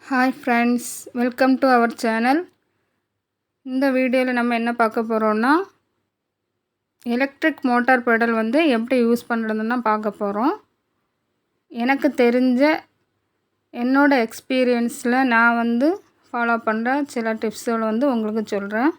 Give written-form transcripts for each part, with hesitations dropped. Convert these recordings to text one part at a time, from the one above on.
Hi friends, welcome to our channel. இந்த வீடியோவில் நம்ம என்ன பார்க்க போகிறோம்னா எலக்ட்ரிக் மோட்டார் பெடல் எப்படி யூஸ் பண்ணுறதுன்னு பார்க்க போகிறோம். எனக்கு தெரிஞ்ச என்னோட எக்ஸ்பீரியன்ஸில் நான் ஃபாலோ பண்ணுற சில டிப்ஸுகள் உங்களுக்கு சொல்கிறேன்.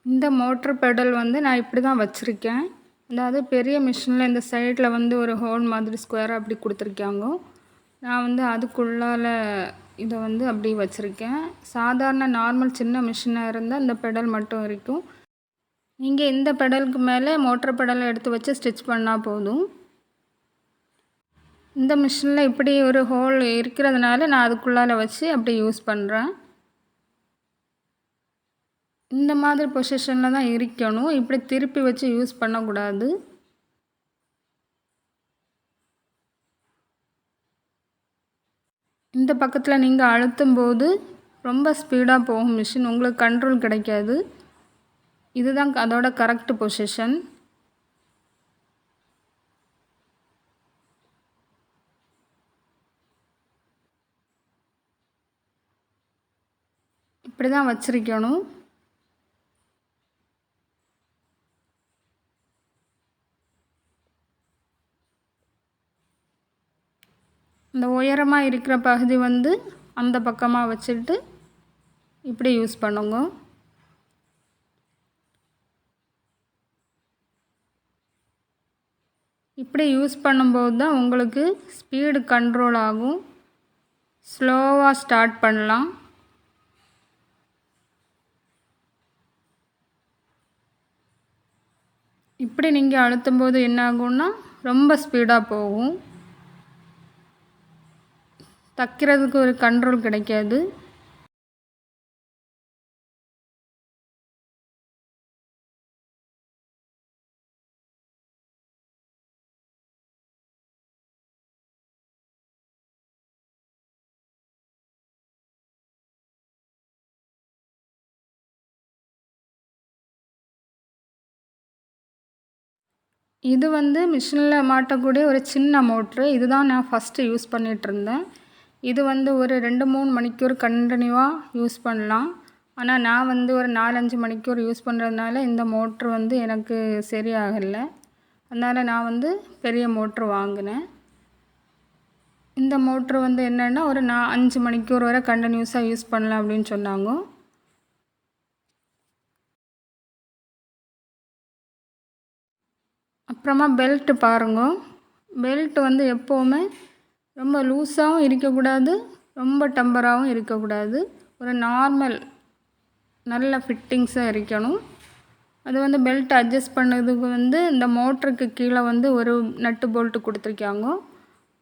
இந்த மோட்டர் பெடல் நான் இப்படி தான் வச்சுருக்கேன். அதாவது பெரிய மிஷினில் இந்த சைடில் ஒரு ஹோல் மாதிரி ஸ்கொயராக அப்படி கொடுத்துருக்காங்க. நான் அதுக்குள்ளால் இதை அப்படி வச்சுருக்கேன். சாதாரண நார்மல் சின்ன மிஷினாக இருந்தால் இந்த பெடல் மட்டும் இருக்கும். நீங்கள் இந்த பெடலுக்கு மேலே மோட்டர் பெடலை எடுத்து வச்சு ஸ்டிச் பண்ணால் போதும். இந்த மிஷினில் இப்படி ஒரு ஹோல் இருக்கிறதுனால நான் அதுக்குள்ளால் வச்சு அப்படி யூஸ் பண்ணுறேன். இந்த மாதிரி பொசிஷனில் தான் இருக்கணும். இப்படி திருப்பி வச்சு யூஸ் பண்ணக்கூடாது. இந்த பக்கத்தில் நீங்கள் அழுத்தும் போது ரொம்ப ஸ்பீடாக போகும் மிஷின், உங்களுக்கு கண்ட்ரோல் கிடைக்காது. இதுதான் அதோட கரெக்ட் பொசிஷன். இப்படி தான் வச்சிருக்கணும். இந்த உயரமாக இருக்கிற பகுதி அந்த பக்கமாக வச்சுட்டு இப்படி யூஸ் பண்ணுங்க. இப்படி யூஸ் பண்ணும்போது தான் உங்களுக்கு ஸ்பீடு கண்ட்ரோல் ஆகும். ஸ்லோவாக ஸ்டார்ட் பண்ணலாம். இப்படி நீங்கள் அழுத்தும்போது என்ன ஆகும்னா ரொம்ப ஸ்பீடாக போகும். தைக்கிறதுக்கு ஒரு கண்ட்ரோல் கிடைக்காது. இது மிஷினில் மாட்டக்கூடிய ஒரு சின்ன மோட்ரு. இதுதான் நான் ஃபஸ்ட்டு யூஸ் பண்ணிகிட்ருந்தேன். இது ஒரு 2-3 மணிக்கூர் கண்டினியூவாக யூஸ் பண்ணலாம். ஆனால் நான் ஒரு 4-5 மணிக்கூர் யூஸ் பண்ணுறதுனால இந்த மோட்ரு எனக்கு சரியாகலை. அதனால் நான் பெரிய மோட்ரு வாங்கினேன். இந்த மோட்ரு என்னென்னா ஒரு 5 மணிக்கூர் வரை கண்டினியூஸாக யூஸ் பண்ணலாம் அப்படின்னு சொன்னாங்க. அப்புறமா பெல்ட்டு பாருங்க. பெல்ட் எப்போவுமே ரொம்ப லூஸாகவும் இருக்கக்கூடாது, ரொம்ப டம்பராகவும் இருக்கக்கூடாது. ஒரு நார்மல் நல்ல ஃபிட்டிங்ஸாக இருக்கணும். அது பெல்ட் அட்ஜஸ்ட் பண்ணதுக்கு இந்த மோட்டருக்கு கீழே ஒரு நட்டு போல்ட்டு கொடுத்துருக்காங்க.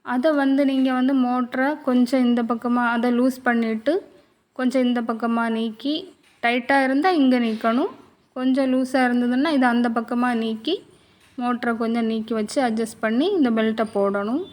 அதை நீங்கள் மோட்டரை கொஞ்சம் இந்த பக்கமாக அதை லூஸ் பண்ணிவிட்டு கொஞ்சம் இந்த பக்கமாக நீக்கி, டைட்டாக இருந்தால் இங்கே நீக்கணும். கொஞ்சம் லூஸாக இருந்ததுன்னா இது அந்த பக்கமாக நீக்கி மோட்டரை கொஞ்சம் நீக்கி வச்சு அட்ஜஸ்ட் பண்ணி இந்த பெல்ட்டை போடணும்.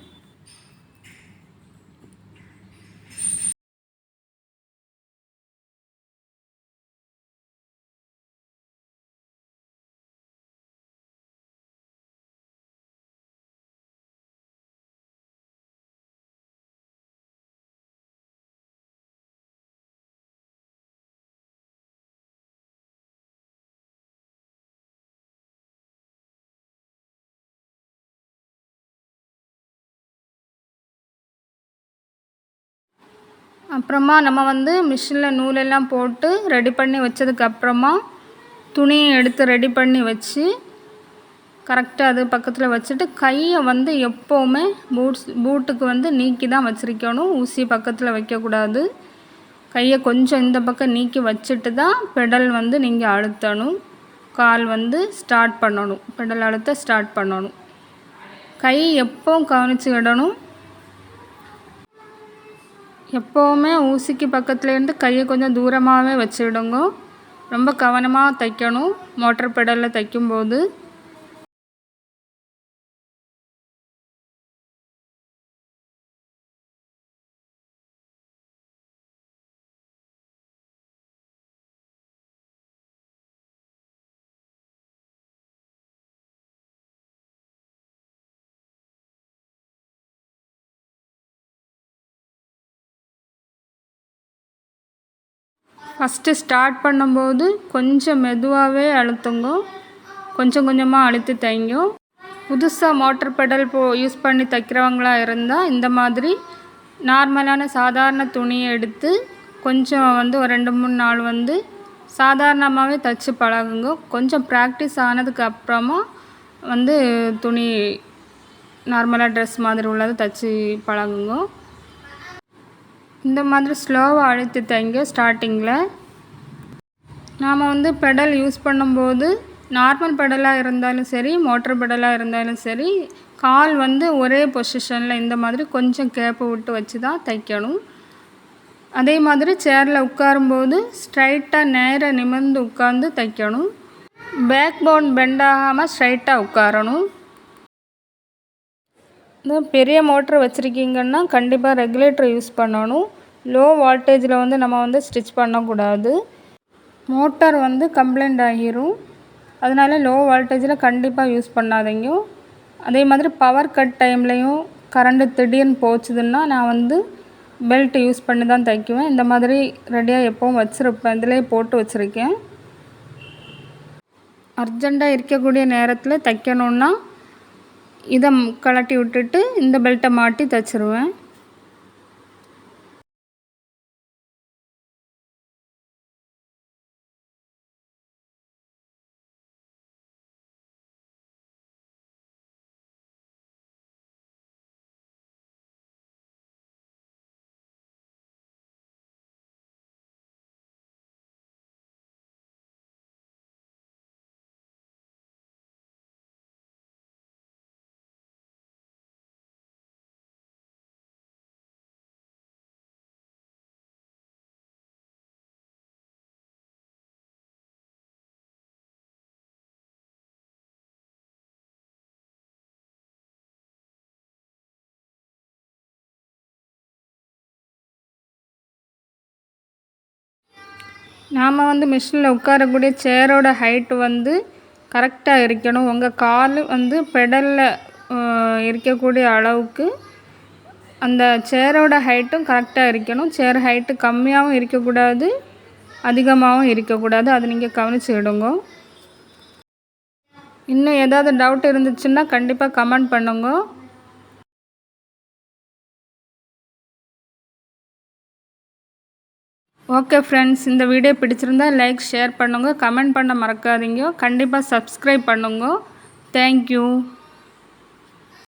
அப்புறமா நம்ம மிஷினில் நூலெல்லாம் போட்டு ரெடி பண்ணி வச்சதுக்கப்புறமா துணியை எடுத்து ரெடி பண்ணி வச்சு கரெக்டாக அது பக்கத்தில் வச்சுட்டு கையை எப்போவுமே பூட்டுக்கு நீக்கி தான் வச்சுருக்கணும். ஊசி பக்கத்தில் வைக்கக்கூடாது. கையை கொஞ்சம் இந்த பக்கம் நீக்கி வச்சுட்டு தான் பெடல் நீங்கள் அழுத்தணும். கால் ஸ்டார்ட் பண்ணணும். பெடல் அழுத்த ஸ்டார்ட் பண்ணணும். கை எப்பவும் கவனித்து விடணும். எப்போவுமே ஊசிக்கு பக்கத்துலேருந்து கையை கொஞ்சம் தூரமாகவே வச்சுடுங்க. ரொம்ப கவனமாக தைக்கணும் மோட்டர் பெடலில் தைக்கும்போது. ஃபஸ்ட்டு ஸ்டார்ட் பண்ணும்போது கொஞ்சம் மெதுவாகவே அழுத்துங்க, கொஞ்சம் கொஞ்சமாக அழுத்தி தைங்க. புதுசாக மோட்டர் பெடல் யூஸ் பண்ணி தைக்கிறவங்களா இருந்தால் இந்த மாதிரி நார்மலான சாதாரண துணியை எடுத்து கொஞ்சம் ஒரு 2-3 நாள் சாதாரணமாகவே தைச்சி பழகுங்க. கொஞ்சம் ப்ராக்டிஸ் ஆனதுக்கு அப்புறமா துணி நார்மலாக ட்ரெஸ் மாதிரி உள்ளது தைச்சி பழகுங்க. இந்த மாதிரி ஸ்லோவாக அழுத்தி தைங்க. ஸ்டார்டிங்கில் நாம் பெடல் யூஸ் பண்ணும்போது நார்மல் பெடலாக இருந்தாலும் சரி, மோட்டர் பெடலாக இருந்தாலும் சரி, கால் ஒரே பொசிஷனில் இந்த மாதிரி கொஞ்சம் கேப்பு விட்டு வச்சு தான் தைக்கணும். அதே மாதிரி சேரில் உட்காரும்போது ஸ்ட்ரைட்டாக நேராக நிமிர்ந்து உட்கார்ந்து தைக்கணும். பேக் போன் பெண்ட் ஆகாமல் ஸ்ட்ரைட்டாக உட்காரணும். பெரிய மோட்ரு வச்சுருக்கீங்கன்னா கண்டிப்பாக ரெகுலேட்டர் யூஸ் பண்ணணும். லோ வால்டேஜில் நம்ம ஸ்டிச் பண்ணக்கூடாது. மோட்டார் கம்ப்ளைண்ட் ஆகிரும். அதனால் லோ வால்டேஜில் கண்டிப்பாக யூஸ் பண்ணாதீங்க. அதே மாதிரி பவர் கட் டைம்லேயும் கரண்ட்டு திடீர்னு போச்சுதுன்னா நான் பெல்ட் யூஸ் பண்ணி தான் தைக்குவேன். இந்த மாதிரி ரெடியாக எப்போவும் வச்சுருப்பேன். இதிலே போட்டு வச்சுருக்கேன். அர்ஜெண்ட்டாக இருக்கக்கூடிய நேரத்தில் தைக்கணுன்னா இதை கழட்டி விட்டுட்டு இந்த பெல்ட்டை மாட்டி தைச்சிருவேன். நாம் மிஷினில் உட்காரக்கூடிய சேரோட ஹைட்டு கரெக்டாக இருக்கணும். உங்கள் கால் பெடலில் இருக்கக்கூடிய அளவுக்கு அந்த சேரோட ஹைட்டும் கரெக்டாக இருக்கணும். சேர் ஹைட்டு கம்மியாகவும் இருக்கக்கூடாது, அதிகமாகவும் இருக்கக்கூடாது. அது நீங்கள் கவனிச்சுக்கிடுங்க. இன்னும் ஏதாவது டவுட் இருந்துச்சுன்னா கண்டிப்பாக கமெண்ட் பண்ணுங்க. ஓகே ஃப்ரெண்ட்ஸ், இந்த வீடியோ பிடிச்சிருந்தா லைக், ஷேர் பண்ணுங்க, கமெண்ட் பண்ண மறக்காதீங்க. கண்டிப்பாக சப்ஸ்கிரைப் பண்ணுங்க. தேங்க்யூ.